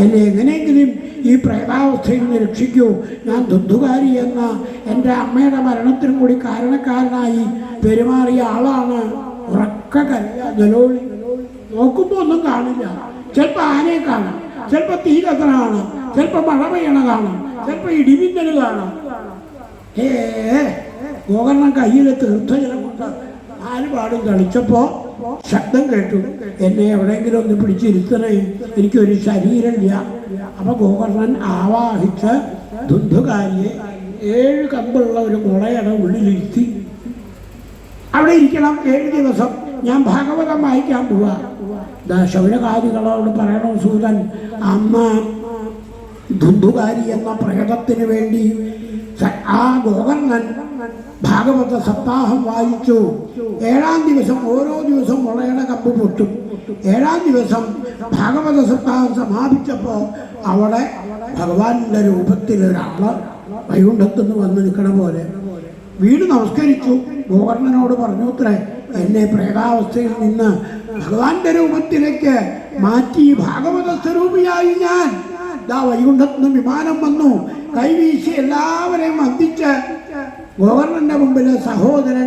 എന്നെ എങ്ങനെയെങ്കിലും ഈ പ്രേതാവസ്ഥയിൽ നിന്ന് രക്ഷിക്കൂ. ഞാൻ ദുന്ധുകാരി എന്ന എൻ്റെ അമ്മയുടെ മരണത്തിനും കൂടി കാരണക്കാരനായി പെരുമാറിയ ആളാണ്. ഉറക്ക കരയുക, ജലോളി. നോക്കുമ്പോൾ ഒന്നും കാണില്ല. ചിലപ്പോൾ ആനയെ കാണാം, ചിലപ്പോൾ തീ കത്തണ കാണാം, ചിലപ്പോൾ മഴ പെയ്യണ കാണാം, ചിലപ്പോൾ ഇടിമിന്നൽ കാണാം. ഗോകർണൻ കയ്യിൽ തീർത്ഥജലം കൊണ്ട് നാലുപാടും കളിച്ചപ്പോൾ ശബ്ദം കേട്ടു. എന്നെ എവിടെയെങ്കിലും ഒന്ന് പിടിച്ചിരുത്തണേ, എനിക്കൊരു ശരീരമില്ല. അപ്പൊ ഗോകർണൻ ആവാഹിച്ച് ദുന്ധുകാരിയെ 7 കമ്പുള്ള ഒരു മുളയുടെ ഉള്ളിലിരുത്തി. അവിടെ ഇരിക്കണം 7 ദിവസം. ഞാൻ ഭാഗവതം വായിക്കാൻ പോവാ. ശൗനകാദികളോട് പറയണോ സൂതൻ, അമ്മ ദുന്ധുകാരി എന്ന പ്രേതത്തിന് വേണ്ടി ആ ഗോകർണൻ ഭാഗവത സപ്താഹം വായിച്ചു. 7-ാം ദിവസം ഓരോ ദിവസം മുളയുടെ കമ്പ് പൊട്ടും. 7-ാം ദിവസം ഭാഗവത സപ്താഹം സമാപിച്ചപ്പോൾ അവിടെ ഭഗവാന്റെ രൂപത്തിലൊരാള് വൈകുണ്ഠത്തുനിന്ന് വന്ന് നിൽക്കണ പോലെ വീട് നമസ്കരിച്ചു. ഗോകർണനോട് പറഞ്ഞു, അത്രേ, എന്നെ പ്രേതാവസ്ഥയിൽ നിന്ന് ഭഗവാന്റെ രൂപത്തിലേക്ക് മാറ്റി ഭാഗവത സ്വരൂപിയായി ഞാൻ വൈകുണ്ഠത്തുനിന്ന് വിമാനം വന്നു. കൈവീശി എല്ലാവരെയും വന്ദിച്ച് ഗോകർണന്റെ മുമ്പിൽ സഹോദരൻ